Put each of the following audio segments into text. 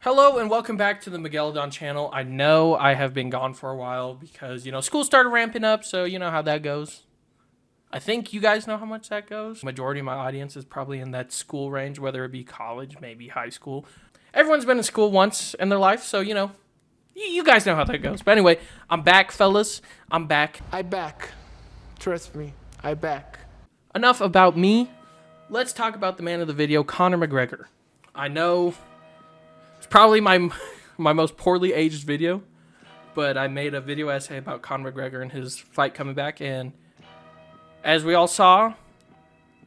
Hello and welcome back to the Migueladon channel. I know I have been gone for a while because, school started ramping up, so you know how that goes. I think you guys know how much that goes. Majority of my audience is probably in that school range, whether it be college, maybe high school. Everyone's been in school once in their life, so, you guys know how that goes. But anyway, I'm back, fellas. I'm back. I back. Trust me, I back. Enough about me. Let's talk about the man of the video, Conor McGregor. I know it's probably my most poorly aged video, but I made a video essay about Conor McGregor and his fight coming back, and as we all saw,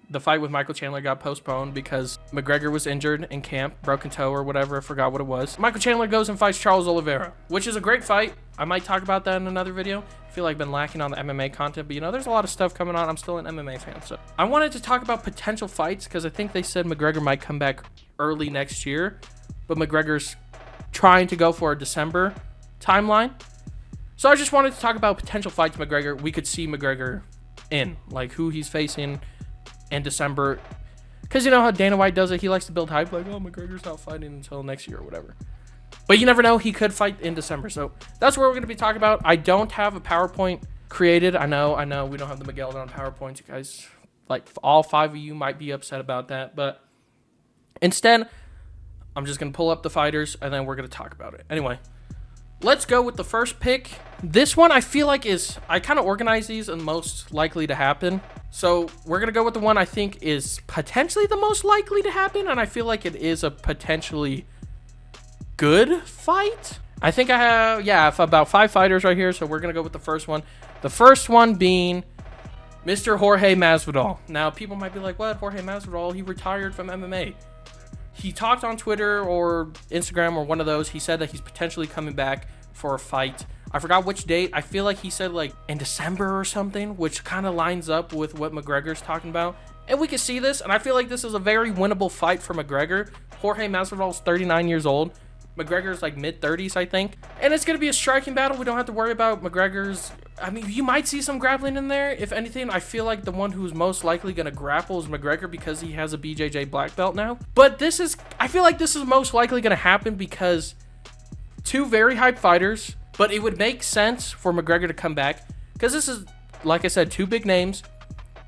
the fight with Michael Chandler got postponed because McGregor was injured in camp, broken toe or whatever, I forgot what it was. Michael Chandler goes and fights Charles Oliveira, which is a great fight. I might talk about that in another video. I feel like I've been lacking on the MMA content, but there's a lot of stuff coming on. I'm still an MMA fan, so I wanted to talk about potential fights because I think they said McGregor might come back early next year, but McGregor's trying to go for a December timeline. So I just wanted to talk about potential fights McGregor we could see McGregor in, like who he's facing in December, because you know how Dana White does it. He likes to build hype, like, oh, McGregor's not fighting until next year or whatever. But you never know, he could fight in December. So that's what we're going to be talking about. I don't have a PowerPoint created. I know we don't have the Migueladon PowerPoints. You guys, like all 5 of you might be upset about that, but instead I'm just going to pull up the fighters and then we're going to talk about it. Anyway, let's go with the first pick. This one I feel like I kind of organize these and most likely to happen. So we're going to go with the one I think is potentially the most likely to happen, and I feel like it is a potentially good fight. I think I have, about 5 fighters right here, so we're going to go with the first one. The first one being Mr. Jorge Masvidal. Now, people might be like, what? Jorge Masvidal, he retired from MMA. He talked on Twitter or Instagram or one of those. He said that he's potentially coming back for a fight. I forgot which date. I feel like he said like in December or something, which kind of lines up with what McGregor's talking about. And we can see this, and I feel like this is a very winnable fight for McGregor. Jorge Masvidal's 39 years old. McGregor's like mid-30s, I think. And it's going to be a striking battle. We don't have to worry about McGregor's... I mean, you might see some grappling in there. If anything, I feel like the one who's most likely going to grapple is McGregor because he has a BJJ black belt now. But I feel like this is most likely going to happen because 2 very hyped fighters, but it would make sense for McGregor to come back because this is, like I said, 2 big names.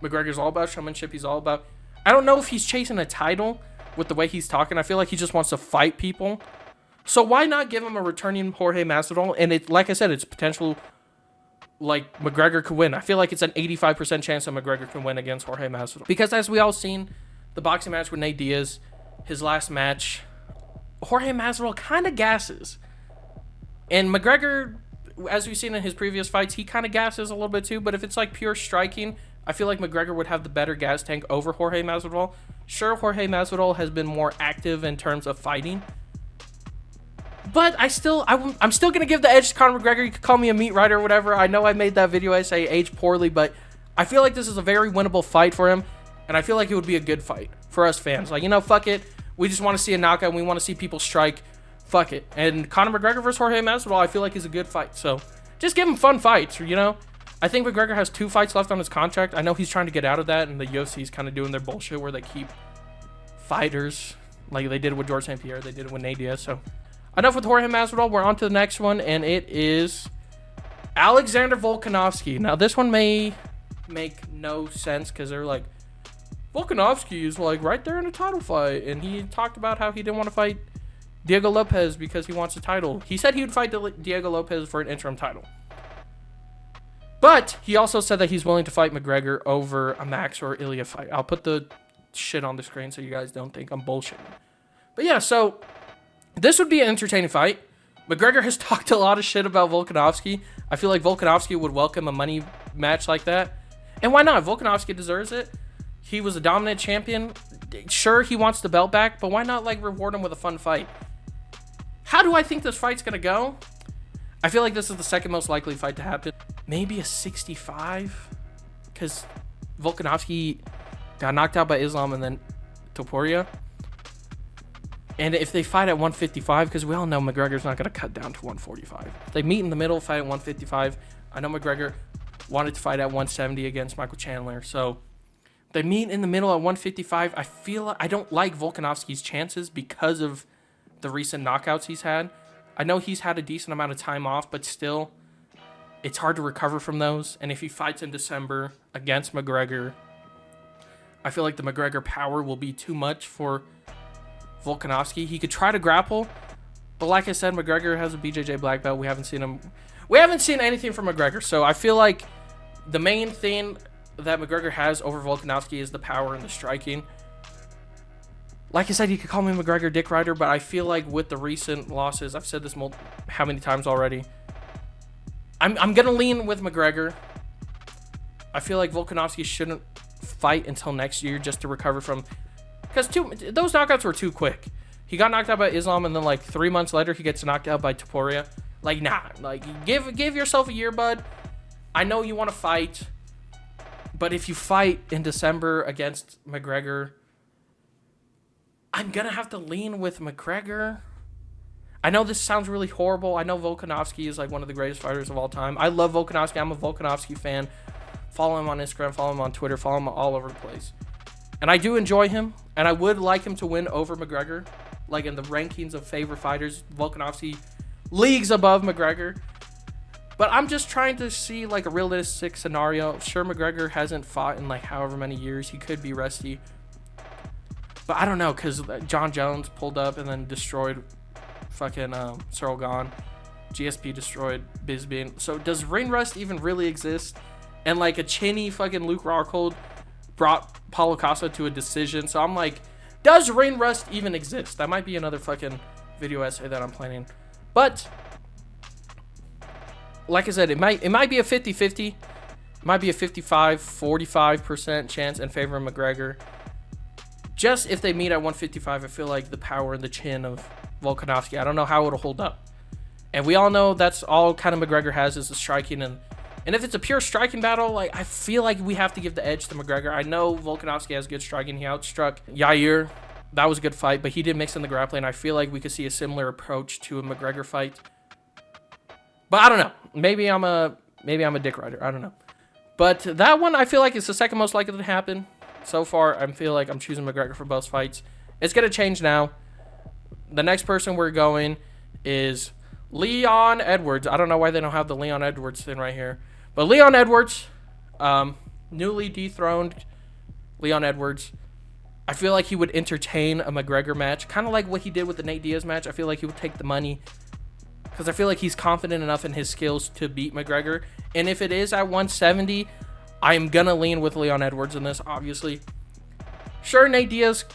McGregor's all about showmanship. He's all about... I don't know if he's chasing a title with the way he's talking. I feel like he just wants to fight people. So why not give him a returning Jorge Masvidal? And it, like I said, it's potential like McGregor could win. I feel like it's an 85% chance that McGregor can win against Jorge Masvidal. Because as we all seen, the boxing match with Nate Diaz, his last match, Jorge Masvidal kind of gasses. And McGregor, as we've seen in his previous fights, he kind of gasses a little bit too. But if it's like pure striking, I feel like McGregor would have the better gas tank over Jorge Masvidal. Sure, Jorge Masvidal has been more active in terms of fighting. But I'm still going to give the edge to Conor McGregor. You could call me a meat writer or whatever. I know I made that video I say aged poorly, but I feel like this is a very winnable fight for him. And I feel like it would be a good fight for us fans. Like, fuck it. We just want to see a knockout and we want to see people strike. Fuck it. And Conor McGregor versus Jorge Masvidal, I feel like is a good fight. So just give him fun fights, I think McGregor has 2 fights left on his contract. I know he's trying to get out of that, and the UFC is kind of doing their bullshit where they keep fighters like they did with George St. Pierre. They did it with Nate Diaz. So enough with Jorge Masvidal. We're on to the next one, and it is Alexander Volkanovski. Now, this one may make no sense because they're like, Volkanovski is like right there in a title fight, and he talked about how he didn't want to fight Diego Lopez because he wants a title. He said he would fight Diego Lopez for an interim title. But he also said that he's willing to fight McGregor over a Max or Ilya fight. I'll put the shit on the screen so you guys don't think I'm bullshitting. But yeah, so this would be an entertaining fight. McGregor has talked a lot of shit about Volkanovski. I feel like Volkanovski would welcome a money match like that. And why not? Volkanovski deserves it. He was a dominant champion. Sure, he wants the belt back, but why not reward him with a fun fight? How do I think this fight's going to go? I feel like this is the second most likely fight to happen. Maybe a 65? Because Volkanovski got knocked out by Islam and then Topuria. And if they fight at 155, because we all know McGregor's not going to cut down to 145. If they meet in the middle, fight at 155. I know McGregor wanted to fight at 170 against Michael Chandler. So they meet in the middle at 155. I don't like Volkanovski's chances because of the recent knockouts he's had. I know he's had a decent amount of time off, but still, it's hard to recover from those. And if he fights in December against McGregor, I feel like the McGregor power will be too much for Volkanovski. He could try to grapple, but like I said, McGregor has a BJJ black belt. We haven't seen anything from McGregor. So I feel like the main thing that McGregor has over Volkanovski is the power and the striking. Like I said, you could call me McGregor Dick Rider, but I feel like with the recent losses, I've said this how many times already, I'm going to lean with McGregor. I feel like Volkanovski shouldn't fight until next year just to recover from... Because those knockouts were too quick. He got knocked out by Islam, and then like 3 months later, he gets knocked out by Topuria. Like, nah. Like, give yourself a year, bud. I know you want to fight, but if you fight in December against McGregor, I'm going to have to lean with McGregor. I know this sounds really horrible. I know Volkanovski is like one of the greatest fighters of all time. I love Volkanovski. I'm a Volkanovski fan. Follow him on Instagram, follow him on Twitter, follow him all over the place. And I do enjoy him, and I would like him to win over McGregor. Like in the rankings of favorite fighters, Volkanovski leagues above McGregor. But I'm just trying to see like a realistic scenario. Sure, McGregor hasn't fought in like however many years. He could be rusty. But I don't know, because John Jones pulled up and then destroyed fucking Cyril Gahn. GSP destroyed Bisbee. So does ring rust even really exist? And like a chinny fucking Luke Rockhold brought Paulo Costa to a decision. So I'm like, does ring rust even exist? That might be another fucking video essay that I'm planning. But like I said, it might be a 50-50. It might be a 55-45% chance in favor of McGregor. Just if they meet at 155, I feel like the power and the chin of Volkanovski, I don't know how it'll hold up. And we all know that's all kind of McGregor has is the striking. And if it's a pure striking battle, like I feel like we have to give the edge to McGregor. I know Volkanovski has good striking. He outstruck Yair. That was a good fight, but he did mix in the grappling. I feel like we could see a similar approach to a McGregor fight. But I don't know. Maybe I'm a dick rider. I don't know. But that one, I feel like it's the second most likely to happen. So far, I feel like I'm choosing McGregor for both fights. It's going to change now. The next person we're going is Leon Edwards. I don't know why they don't have the Leon Edwards thing right here. But Leon Edwards, newly dethroned Leon Edwards. I feel like he would entertain a McGregor match. Kind of like what he did with the Nate Diaz match. I feel like he would take the money. Because I feel like he's confident enough in his skills to beat McGregor. And if it is at 170, I'm going to lean with Leon Edwards in this, obviously. Sure, Nate Diaz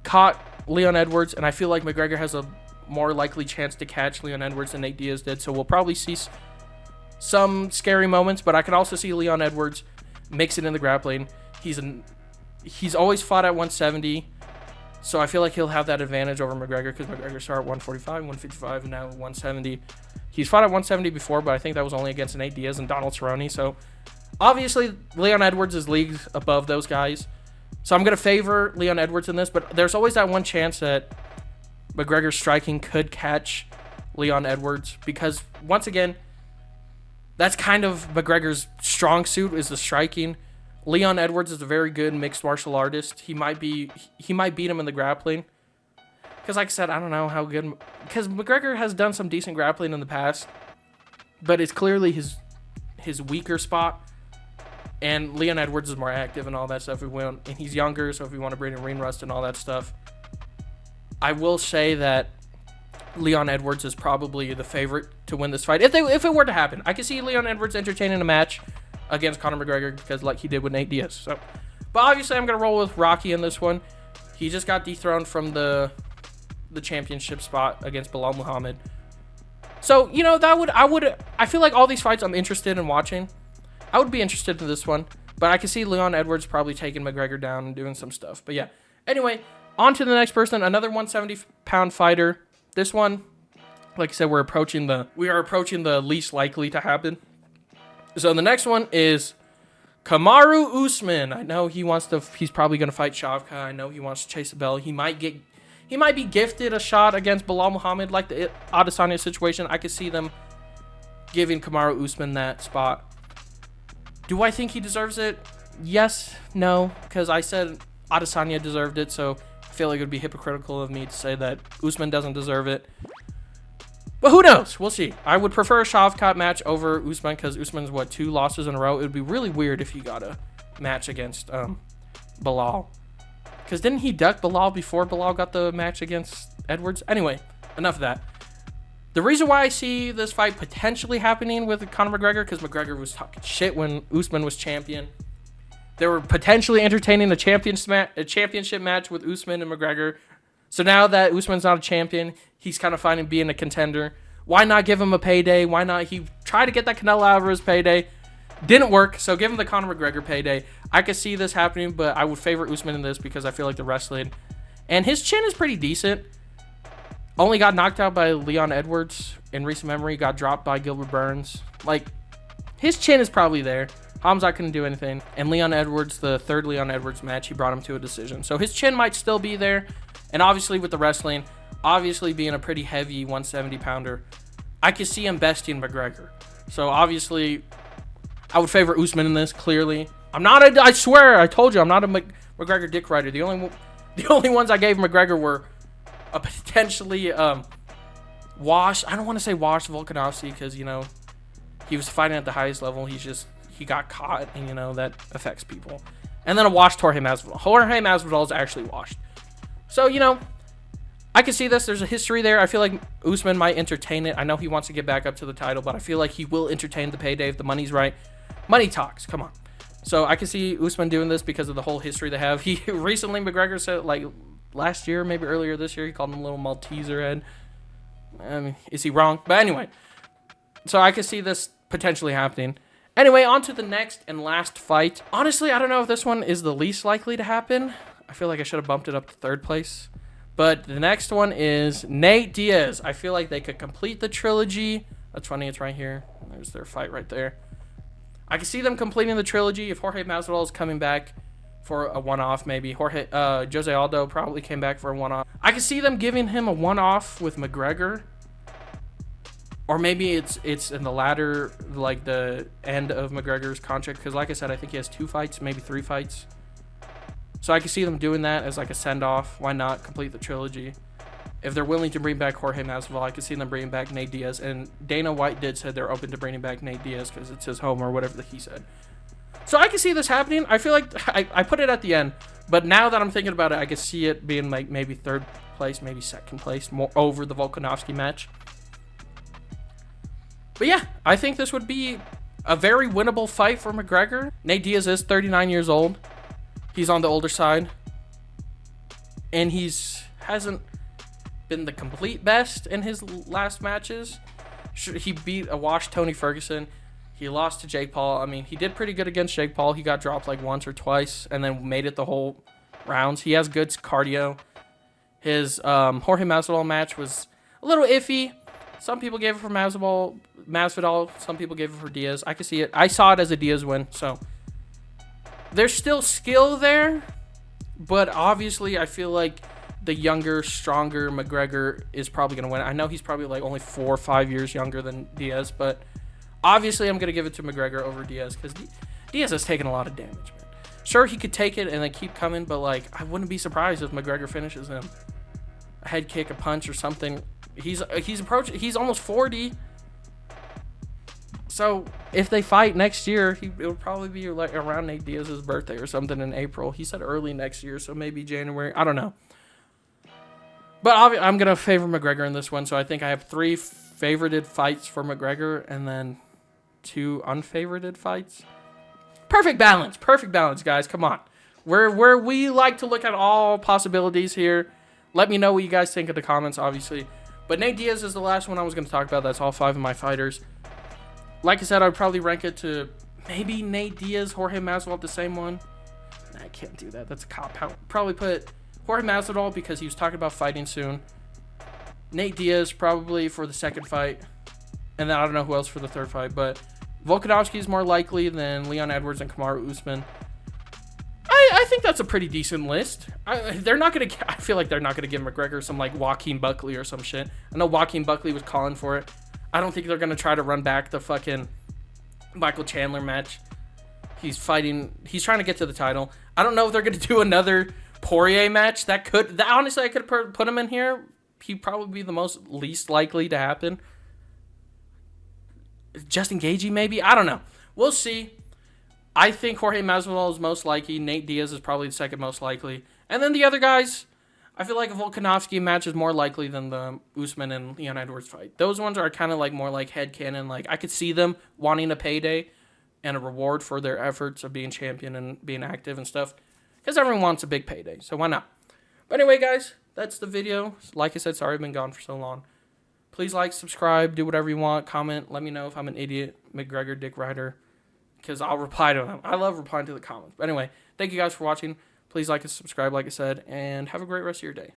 caught Leon Edwards, and I feel like McGregor has a more likely chance to catch Leon Edwards than Nate Diaz did. So we'll probably see some scary moments, but I can also see Leon Edwards mix it in the grappling. He's always fought at 170, so I feel like he'll have that advantage over McGregor because McGregor started at 145, 155, and now 170. He's fought at 170 before, but I think that was only against Nate Diaz and Donald Cerrone. So obviously, Leon Edwards is leagues above those guys. So I'm going to favor Leon Edwards in this, but there's always that one chance that McGregor's striking could catch Leon Edwards because, once again, that's kind of McGregor's strong suit is the striking. Leon Edwards is a very good mixed martial artist. He might beat him in the grappling. Because like I said, I don't know how good... Because McGregor has done some decent grappling in the past, but it's clearly his weaker spot. And Leon Edwards is more active and all that stuff. And he's younger, so if we want to bring in ring rust and all that stuff. I will say that Leon Edwards is probably the favorite to win this fight. If it were to happen, I could see Leon Edwards entertaining a match against Conor McGregor because like he did with Nate Diaz. So, but obviously I'm going to roll with Rocky in this one. He just got dethroned from the championship spot against Bilal Muhammad. So, you know, I feel like all these fights I'm interested in watching. I would be interested in this one, but I can see Leon Edwards probably taking McGregor down and doing some stuff. But yeah, anyway, on to the next person, another 170-pound fighter. This one, like I said, we are approaching the least likely to happen. So the next one is Kamaru Usman. I know he's probably going to fight Shavkat. I know he wants to chase the belt. He might be gifted a shot against Bilal Muhammad like the Adesanya situation. I could see them giving Kamaru Usman that spot. Do I think he deserves it? Yes, no, because I said Adesanya deserved it, so I feel like it would be hypocritical of me to say that Usman doesn't deserve it. But who knows? We'll see. I would prefer a Shavkat match over Usman because Usman's, 2 losses in a row. It would be really weird if he got a match against Bilal. Because didn't he duck Bilal before Bilal got the match against Edwards? Anyway, enough of that. The reason why I see this fight potentially happening with Conor McGregor, because McGregor was talking shit when Usman was champion. They were potentially entertaining a championship match with Usman and McGregor. So now that Usman's not a champion, he's kind of finding being a contender. Why not give him a payday? Why not? He tried to get that Canelo Alvarez payday. Didn't work, so give him the Conor McGregor payday. I could see this happening, but I would favor Usman in this because I feel like the wrestling. And his chin is pretty decent. Only got knocked out by Leon Edwards in recent memory. Got dropped by Gilbert Burns. Like, his chin is probably there. Hamzat couldn't do anything. And Leon Edwards, the third Leon Edwards match, he brought him to a decision. So his chin might still be there. And obviously with the wrestling, obviously being a pretty heavy 170-pounder, I could see him besting McGregor. So obviously, I would favor Usman in this, clearly. I swear, I told you, I'm not a McGregor dick rider. The only ones I gave McGregor were a potentially washed, I don't want to say washed Volkanovski because, he was fighting at the highest level. He got caught, and, that affects people. And then a washed Jorge Masvidal. Jorge Masvidal is actually washed. So, I can see this. There's a history there. I feel like Usman might entertain it. I know he wants to get back up to the title, but I feel like he will entertain the payday if the money's right. Money talks. Come on. So I can see Usman doing this because of the whole history they have. He recently, McGregor said, like, last year, maybe earlier this year, he called him a little Malteser head. I mean, is he wrong? But anyway, so I can see this potentially happening. Anyway, on to the next and last fight. Honestly, I don't know if this one is the least likely to happen. I feel like I should have bumped it up to third place. But the next one is Nate Diaz. I feel like they could complete the trilogy. That's funny, it's right here. There's their fight right there. I can see them completing the trilogy if Jorge Masvidal is coming back for a one-off, maybe. Jose Aldo probably came back for a one-off. I can see them giving him a one-off with McGregor. Or maybe it's in the latter, like the end of McGregor's contract. Because like I said, I think he has 2 fights, maybe 3 fights. So I can see them doing that as like a send-off. Why not complete the trilogy? If they're willing to bring back Jorge Masvidal, I could see them bringing back Nate Diaz. And Dana White did say they're open to bringing back Nate Diaz because it's his home or whatever he said. So I can see this happening. I feel like I put it at the end. But now that I'm thinking about it, I can see it being like maybe third place, maybe second place, more over the Volkanovski match. But yeah, I think this would be a very winnable fight for McGregor. Nate Diaz is 39 years old. He's on the older side. And hasn't been the complete best in his last matches. He beat a washed Tony Ferguson. He lost to Jake Paul. I mean, he did pretty good against Jake Paul. He got dropped like once or twice and then made it the whole rounds. He has good cardio. His Jorge Masvidal match was a little iffy. Some people gave it for Masvidal. Some people gave it for Diaz. I can see it. I saw it as a Diaz win. So there's still skill there. But obviously, I feel like the younger, stronger McGregor is probably going to win. I know he's probably like only 4 or 5 years younger than Diaz. But obviously, I'm going to give it to McGregor over Diaz. Because Diaz has taken a lot of damage, man. Sure, he could take it and then keep coming. But like, I wouldn't be surprised if McGregor finishes him. A head kick, a punch, or something. He's almost 40. So if they fight next year, it'll probably be like around Nate Diaz's birthday or something in April. He said early next year, so maybe January. I don't know. But I'm going to favor McGregor in this one. So I think I have 3 favorited fights for McGregor and then 2 unfavorited fights. Perfect balance, guys. Come on. Where we like to look at all possibilities here. Let me know what you guys think in the comments, obviously. But Nate Diaz is the last one I was going to talk about. That's all 5 of my fighters. Like I said, I'd probably rank it to maybe Nate Diaz, Jorge Masvidal, the same one. Nah, I can't do that. That's a cop-out. Probably put Jorge Masvidal because he was talking about fighting soon. Nate Diaz probably for the second fight. And then I don't know who else for the third fight. But Volkanovski is more likely than Leon Edwards and Kamaru Usman. I think that's a pretty decent list. I feel like they're not gonna give McGregor some like Joaquin Buckley or some shit. I know Joaquin Buckley was calling for it. I don't think they're gonna try to run back the fucking Michael Chandler match. He's trying to get to the title. I don't know if they're gonna do another Poirier match, honestly, I could put him in here. He'd probably be the most least likely to happen. Justin Gaethje, maybe? I don't know. We'll see. I think Jorge Masvidal is most likely. Nate Diaz is probably the second most likely. And then the other guys, I feel like a Volkanovski match is more likely than the Usman and Leon Edwards fight. Those ones are kind of like more like headcanon. Like, I could see them wanting a payday and a reward for their efforts of being champion and being active and stuff. Because everyone wants a big payday, so why not? But anyway, guys, that's the video. Like I said, sorry I've been gone for so long. Please like, subscribe, do whatever you want, comment. Let me know if I'm an idiot, McGregor, Dick Rider, because I'll reply to them. I love replying to the comments. But anyway, thank you guys for watching. Please like and subscribe, like I said, and have a great rest of your day.